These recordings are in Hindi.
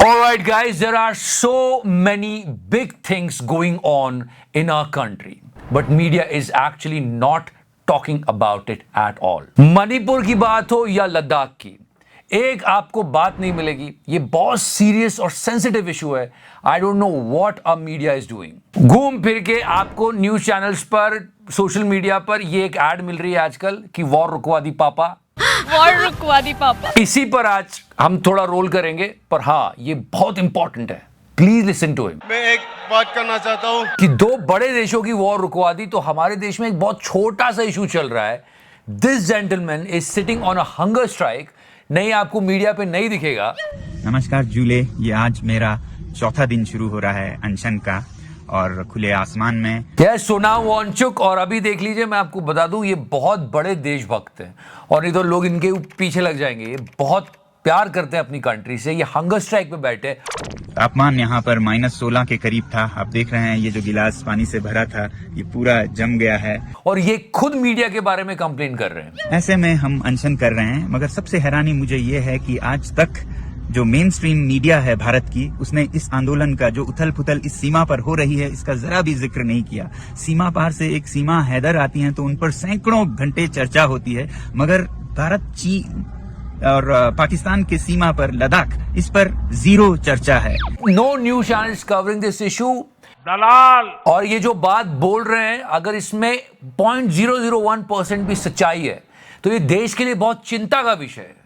Alright guys, there are so many big things going on in our country, but media is actually not talking about it at all. Manipur की बात हो या लद्दाख की, एक आपको बात नहीं मिलेगी। ये बहुत सीरियस और सेंसिटिव इशू है। I don't know what a media is doing. घूम फिर के आपको न्यूज चैनल्स पर, सोशल मीडिया पर ये एक एड मिल रही है आजकल कि वॉर रुकवा दी पापा, वॉर रुकवा दी पापा। इसी पर आज हम थोड़ा रोल करेंगे, पर हाँ ये बहुत इंपॉर्टेंट है, प्लीज लिसन टू हिम। मैं एक बात करना चाहता हूँ कि दो बड़े देशों की वॉर रुकवा दी तो हमारे देश में एक बहुत छोटा सा इशू चल रहा है। This gentleman is sitting on a hunger strike. नहीं, आपको मीडिया पे नहीं दिखेगा। नमस्कार जूले, ये आज मेरा चौथा दिन शुरू हो रहा है अनशन का, और खुले आसमान में यह सोनाम वांगचुक। और अभी देख लीजिए, मैं आपको बता दूं ये बहुत बड़े देशभक्त हैं और नहीं तो लोग इनके पीछे लग जाएंगे। ये बहुत प्यार करते हैं अपनी कंट्री से। ये हंगर स्ट्राइक पे बैठे। तापमान यहाँ पर -16 के करीब था। आप देख रहे हैं ये जो गिलास पानी से भरा था ये पूरा जम गया है, और ये खुद मीडिया के बारे में कंप्लेन कर रहे हैं। ऐसे में हम अनशन कर रहे हैं। मगर सबसे हैरानी मुझे ये है कि आज तक जो मेन स्ट्रीम मीडिया है भारत की, उसने इस आंदोलन का जो उथल पुथल इस सीमा पर हो रही है इसका जरा भी जिक्र नहीं किया। सीमा पार से एक सीमा हैदर आती है तो उन पर सैकड़ों घंटे चर्चा होती है, मगर भारत, चीन और पाकिस्तान के सीमा पर लद्दाख, इस पर जीरो चर्चा है। No news channels covering this issue. दलाल। और ये जो बात बोल रहे हैं, अगर इसमें 0.001% भी सच्चाई है तो ये देश के लिए बहुत चिंता का विषय है।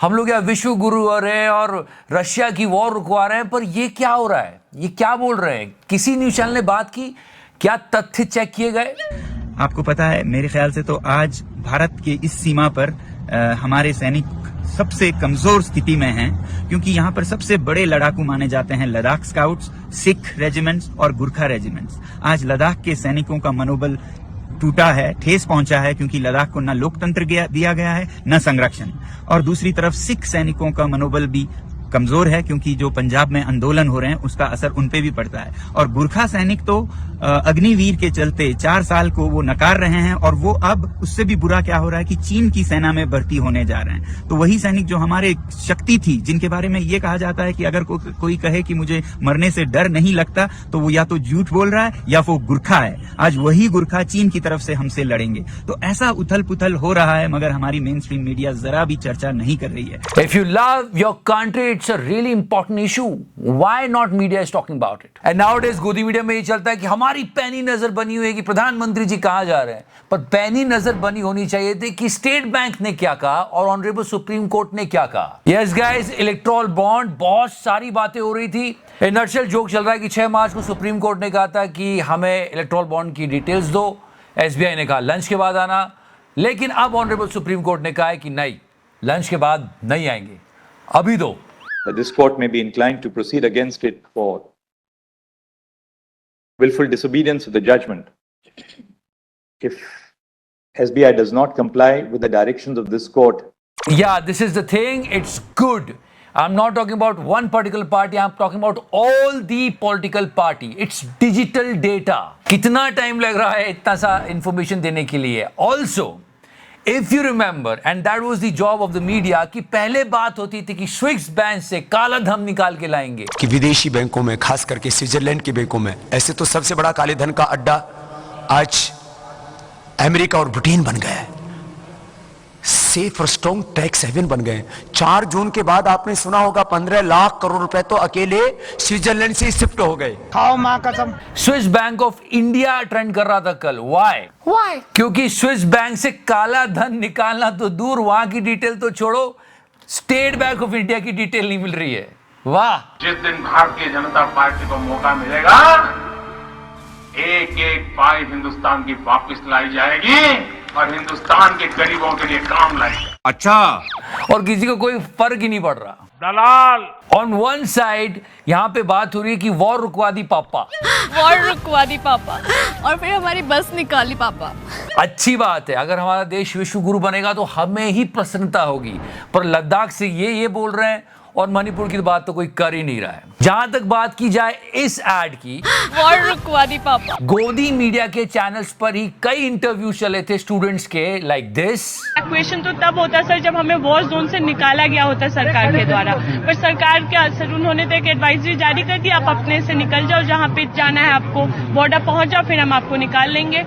हम लोग यहाँ विश्व गुरु हो रहे हैं और रशिया की वॉर रुकवा रहे हैं, पर ये क्या हो रहा है? ये क्या बोल रहे हैं? किसी न्यूज चैनल ने बात की? क्या तथ्य चेक किए गए? आपको पता है, मेरे ख्याल से तो आज भारत के इस सीमा पर हमारे सैनिक सबसे कमजोर स्थिति में हैं, क्योंकि यहाँ पर सबसे बड़े लड़ाकू माने जाते हैं लद्दाख स्काउट्स, सिख रेजिमेंट्स और गुरखा रेजिमेंट्स। आज लद्दाख के सैनिकों का मनोबल टूटा है, ठेस पहुंचा है, क्योंकि लद्दाख को न लोकतंत्र दिया गया है न संरक्षण। और दूसरी तरफ सिख सैनिकों का मनोबल भी कमजोर है, क्योंकि जो पंजाब में आंदोलन हो रहे हैं उसका असर उनपे भी पड़ता है। और गुरखा सैनिक तो अग्निवीर के चलते 4 साल को वो नकार रहे हैं, और वो अब उससे भी बुरा क्या हो रहा है कि चीन की सेना में भर्ती होने जा रहे हैं। तो वही सैनिक जो हमारे शक्ति थी, जिनके बारे में ये कहा जाता है कि अगर कोई कहे कि मुझे मरने से डर नहीं लगता तो वो या तो झूठ बोल रहा है या वो गुरखा है। आज वही गुरखा चीन की तरफ से हमसे लड़ेंगे। तो ऐसा उथल पुथल हो रहा है, मगर हमारी मेन स्ट्रीम मीडिया जरा भी चर्चा नहीं कर रही है। If you love your country, it's a really important issue. Why not media is talking about it? And nowadays गोदी मीडिया में ये चलता है कि हमारी पैनी नजर बनी हुई है कि प्रधानमंत्री जी कहाँ जा रहे हैं, पर पैनी नजर बनी होनी चाहिए थी कि स्टेट बैंक ने क्या कहा और ऑनरेबल सुप्रीम कोर्ट ने क्या कहा। यस गाइस, इलेक्टोरल बॉन्ड, बहुत सारी बातें हो रही थी। नटशेल जोक चल रहा है कि 6 मार्च को सुप्रीम कोर्ट ने कहा था कि हमें इलेक्टोरल बॉन्ड की डिटेल्स दो। SBI ने कहा लंच के बाद आना, लेकिन अब ऑनरेबल सुप्रीम कोर्ट ने कहा है कि नहीं, लंच के बाद नहीं आएंगे, अभी दो। This court may be inclined to proceed against it for willful disobedience of the judgment if SBI does not comply with the directions of this court. Yeah, this is the thing. It's good. I'm not talking about one particular party. I'm talking about all the political party. It's digital data. कितना टाइम लग रहा है इतना सा इंफॉर्मेशन देने के लिए? Also, if you remember, and that was the job of the media, कि पहले बात होती थी कि स्विस बैंक से काला धन निकाल के लाएंगे, कि विदेशी बैंकों में, खास करके स्विट्जरलैंड के बैंकों में, ऐसे तो सबसे बड़ा काले धन का अड्डा आज अमेरिका और ब्रिटेन बन गया है। सेफ और स्ट्रॉन्ग टैक्स हेवन बन गए। 4 जून के बाद आपने सुना होगा 15 लाख करोड़ रुपए तो अकेले स्विट्जरलैंड से शिफ्ट हो गए। खाओ मां कसम। Swiss bank of India trend कर रहा था कल। Why? क्योंकि स्विस बैंक से काला धन निकालना तो दूर, वहां की डिटेल तो छोड़ो, स्टेट बैंक ऑफ इंडिया की डिटेल नहीं मिल रही है। वाह! जिस दिन भारतीय जनता पार्टी को मौका मिलेगा, एक एक पाई हिंदुस्तान की वापस लाई जाएगी और हिंदुस्तान के गरीबों के लिए काम लाएगी। अच्छा। और किसी को कोई फर्क ही नहीं पड़ रहा। दलाल। ऑन वन साइड यहाँ पे बात हो रही है कि वॉर रुकवा दी पापा, वॉर रुकवा दी पापा, और फिर हमारी बस निकाली पापा। अच्छी बात है, अगर हमारा देश विश्व गुरु बनेगा तो हमें ही प्रसन्नता होगी। पर लद्दाख से ये बोल रहे हैं और मणिपुर की बात तो कोई कर ही नहीं रहा है। जहां तक बात की जाए इस एड की, वॉर रुकवा दी पापा। गोदी मीडिया के चैनल्स पर ही कई इंटरव्यू चले थे स्टूडेंट्स के, लाइक दिस। क्वेश्चन तो तब होता सर जब हमें वॉर जोन से निकाला गया होता सरकार के द्वारा, पर सरकार के असर उन्होंने तो एक एडवाइजरी जारी कर दी, आप अपने से निकल जाओ, जहाँ पे जाना है आपको बॉर्डर पहुंच जाओ, फिर हम आपको निकाल लेंगे।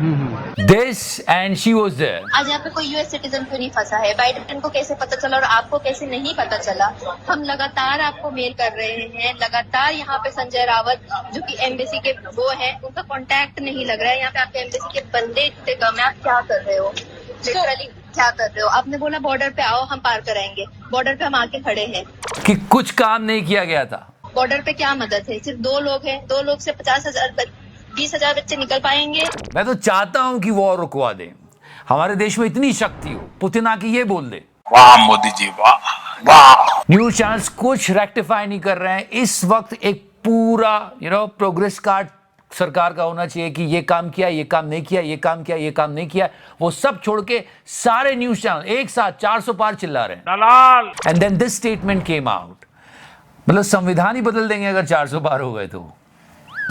This and she was there. आज यहाँ पे कोई यूएस सिटीजन क्यों नहीं फंसा है? बाइडेन को कैसे पता चला और आपको कैसे नहीं पता चला? हम लगातार आपको मेल कर रहे हैं, लगातार यहाँ पे संजय रावत जो कि एम्बेसी के वो हैं, उनका कांटेक्ट नहीं लग रहा है। यहाँ पे आपके एम्बेसी के बंदे इतने कम है, आप क्या कर रहे हो? लिटरली क्या कर रहे हो? आपने बोला बॉर्डर पे आओ, हम पार कराएंगे। बॉर्डर पे हम आके खड़े हैं कि कुछ काम नहीं किया गया था। बॉर्डर पे क्या मदद है? सिर्फ 2 लोग हैं, 2 लोग से 20,000 बच्चे निकल पाएंगे। मैं तो चाहता हूं कि वॉर रुकवा दे, हमारे देश में इतनी शक्ति हो, पुतिन आके ये बोल दे। वाह मोदी जी, वाह वाह। न्यूज चैनल्स कुछ रेक्टिफाई नहीं कर रहे हैं। इस वक्त एक पूरा प्रोग्रेस कार्ड सरकार का होना चाहिए कि ये काम किया, ये काम नहीं किया, ये काम किया, ये काम नहीं किया। वो सब छोड़ के सारे न्यूज चैनल एक साथ 400 पार चिल्ला रहे हैं। दलाल। And then this statement came out. मतलब संविधान ही बदल देंगे अगर 400 पार हो गए तो।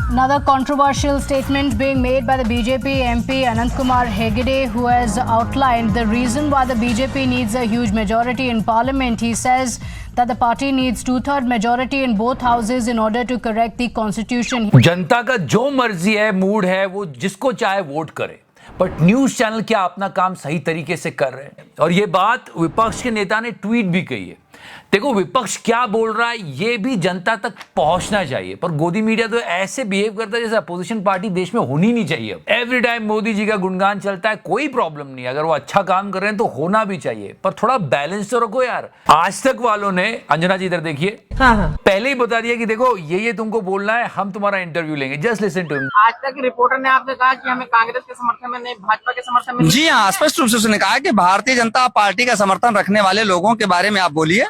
Another controversial statement being made by the BJP MP Anant Kumar Hegde, who has outlined the reason why the BJP needs a huge majority in parliament. He says that the party needs 2/3 majority in both houses in order to correct the constitution. जनता का जो मर्जी है, मूड है, वो जिसको चाहे वोट करे, बट न्यूज चैनल क्या अपना काम सही तरीके से कर रहे हैं? और ये बात विपक्ष के नेता ने ट्वीट भी कही है। देखो विपक्ष क्या बोल रहा है ये भी जनता तक पहुंचना चाहिए, पर गोदी मीडिया तो ऐसे बिहेव करता है जैसे अपोजिशन पार्टी देश में होनी नहीं चाहिए। एवरी टाइम मोदी जी का गुणगान चलता है, कोई प्रॉब्लम नहीं, अगर वो अच्छा काम कर रहे हैं तो होना भी चाहिए, पर थोड़ा बैलेंस तो रखो यार। आज तक वालों ने, अंजना जी इधर देखिए, पहले ही बता दिया कि देखो ये तुमको बोलना है, हम तुम्हारा इंटरव्यू लेंगे, जस्ट लिसन टू हिम। आज तक रिपोर्टर ने आपसे कहा कि हमें कांग्रेस के समर्थन में नहीं, भाजपा के समर्थन में। जी हाँ, स्पष्ट रूप से उसने कहा कि भारतीय जनता पार्टी का समर्थन रखने वाले लोगों के बारे में आप बोलिए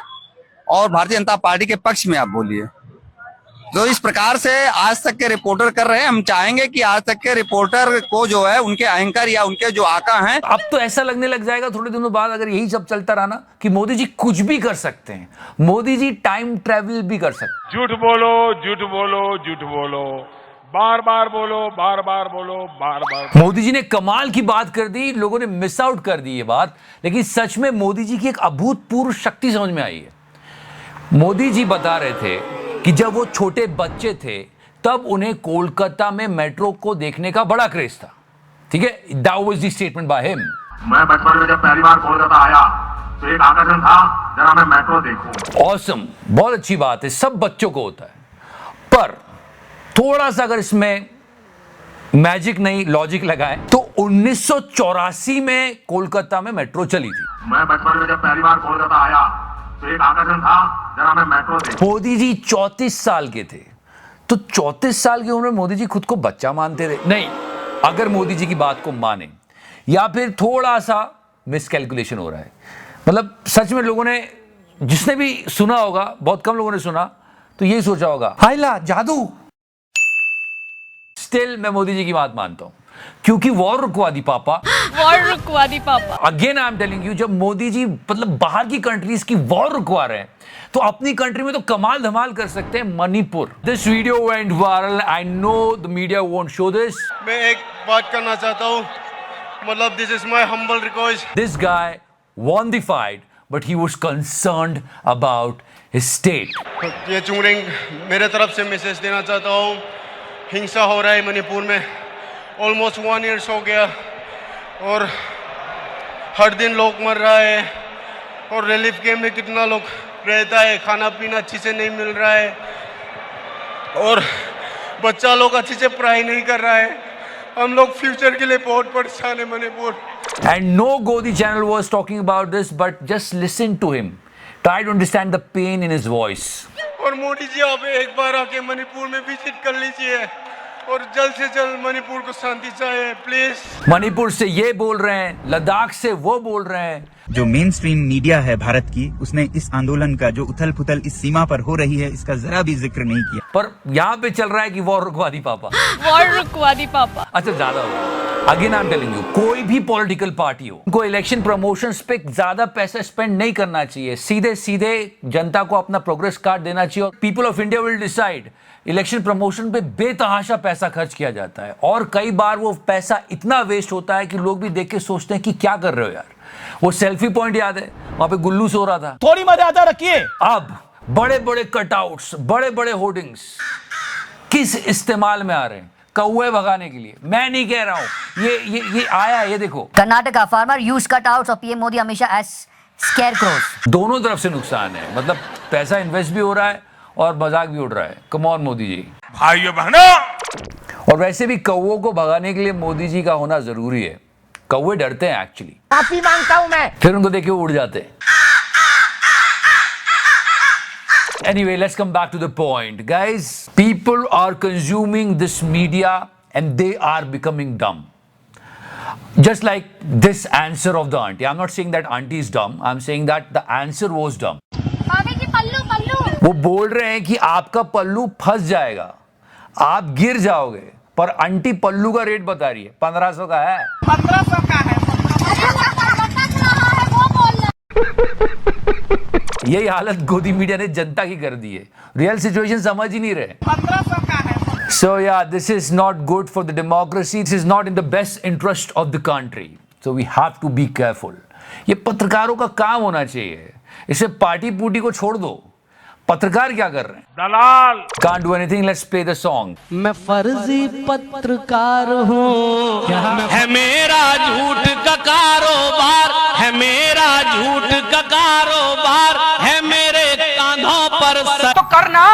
और भारतीय जनता पार्टी के पक्ष में आप बोलिए। तो इस प्रकार से आज तक के रिपोर्टर कर रहे हैं। हम चाहेंगे कि आज तक के रिपोर्टर को जो है उनके एंकर या उनके जो आका हैं, अब तो ऐसा लगने लग जाएगा थोड़े दिनों बाद अगर यही सब चलता रहा ना कि मोदी जी कुछ भी कर सकते हैं, मोदी जी टाइम ट्रेवल भी कर सकते हैं। झूठ बोलो, झूठ बोलो, झूठ बोलो, बार बार बोलो, बार बार बोलो, बार बार। मोदी जी ने कमाल की बात कर दी, लोगों ने मिस आउट कर दी ये बात, लेकिन सच में मोदी जी की एक अभूतपूर्व शक्ति समझ में आई है। मोदी जी बता रहे थे कि जब वो छोटे बच्चे थे तब उन्हें कोलकाता में मेट्रो को देखने का बड़ा क्रेज था। ठीक है, that was the statement by him. मैं बचपन में जब पहली बार कोलकाता आया तो एक आकर्षण था, जरा मैं मेट्रो देखूं। ऑसम, बहुत अच्छी बात है, सब बच्चों को होता है, पर थोड़ा सा अगर इसमें मैजिक नहीं लॉजिक लगाए तो 1984 में कोलकाता में मेट्रो चली थी। मैं बचपन में जब पहली बार कोलकाता आया तो एक आकर्षण था, जरा मैं मेट्रो देखूं। मोदी जी 34 साल के थे, तो 34 साल की उम्र में मोदी जी खुद को बच्चा मानते थे? नहीं, अगर मोदी जी की बात को माने या फिर थोड़ा सा मिसकैलकुलेशन हो रहा है। मतलब सच में लोगों ने, जिसने भी सुना होगा, बहुत कम लोगों ने सुना, तो यही सोचा होगा हाइला जादू। स्टिल मैं मोदी जी की बात मानता हूं, क्योंकि वॉर रुकवा दी पापा, वॉर रुकवा दी पापा। Again I am telling you, जब मोदी जी मतलब बाहर की कंट्रीज की वॉर रुकवा रहे हैं तो अपनी कंट्री में तो कमाल धमाल कर सकते हैं। Manipur, this video went viral. I know the media won't show this. मैं एक बात करना चाहता हूँ, मतलब this is my humble request. This guy won the fight, but he was concerned about his state. ये चूरिंग मेरे तरफ से मैसेज देना चाहता हूँ। हिंसा हो रहा है मणिपुर में, ऑलमोस्ट 1 ईयर हो गया और हर दिन लोग मर रहा है और रिलीफ कैंप में कितना लोग रहता है, खाना पीना अच्छी से नहीं मिल रहा है और बच्चा लोग अच्छी से पढ़ाई नहीं कर रहा है। हम लोग फ्यूचर के लिए बहुत परेशान है Manipur. And no Godi channel was talking about this, but just listen to him. Try to understand the pain in his voice. और मोदी जी आप एक बार आके मणिपुर में विजिट कर लीजिए और जल्द से जल्द मणिपुर को शांति चाहिए प्लीज। मणिपुर से ये बोल रहे हैं, लद्दाख से वो बोल रहे हैं। जो मेन स्ट्रीम मीडिया है भारत की, उसने इस आंदोलन का जो उथल पुथल इस सीमा पर हो रही है, इसका जरा भी जिक्र नहीं किया। पर यहाँ पे चल रहा है कि वॉर रुकवा दी पापा, वॉर रुकवा दी पापा। अच्छा ज्यादा हो गया। Again I am telling you, कोई भी पॉलिटिकल पार्टी हो, उनको इलेक्शन प्रमोशंस पे ज्यादा पैसा स्पेंड नहीं करना चाहिए, सीधे सीधे जनता को अपना प्रोग्रेस कार्ड देना चाहिए और people of India will decide. Election promotion पे बेतहाशा पैसा खर्च किया जाता है और कई बार वो पैसा इतना वेस्ट होता है कि लोग भी देख के सोचते हैं कि क्या कर रहे हो यार। वो सेल्फी पॉइंट याद है, वहां पे गुल्लू सो रहा था, थोड़ी मर्यादा रखिए। अब बड़े बड़े कटआउट्स, बड़े बड़े होर्डिंग्स किस इस्तेमाल में आ रहे हैं? कौवे भगाने के लिए। मैं नहीं कह रहा हूं, ये आया, ये देखो। Karnataka farmer use cutouts of PM Modi Amit Shah as scarecrows. दोनों तरफ से नुकसान है, मतलब पैसा इन्वेस्ट भी हो रहा है और मजाक भी उड़ रहा है। Come on Modi ji. भाइयों बहनों, और वैसे भी कौवों को भगाने के लिए मोदी जी का होना जरूरी है। कौवे डरते हैं एक्चुअली, माफी मांगता हूं मैं। फिर उनको देख के उड़ जाते हैं। Anyway, let's come back to the point. Guys, people are consuming this media and they are becoming dumb. Just like this answer of the auntie. I'm not saying that auntie is dumb. I'm saying that the answer was dumb. वो बोल रहे हैं कि आपका पल्लू फंस जाएगा, आप गिर जाओगे, पर आंटी पल्लू का रेट बता रही है 1500 का है। 1500 का है। यही हालत गोदी मीडिया ने जनता की कर दी है। रियल सिचुएशन समझ ही नहीं रहे। 1500 का है। So yeah, this is not good for the democracy. This is not in the best interest of the country. So we have to be careful. ये पत्रकारों का काम होना चाहिए। इसे पार्टी पूटी को छोड़ दो। पत्रकार क्या कर रहे हैं? दलाल। Can't do anything. Let's play the song. मैं फर्जी पत्रकार हूँ, है मेरा झूठ का कारोबार, है मेरा झूठ का कारोबार, है मेरे कांधों पर तो करना।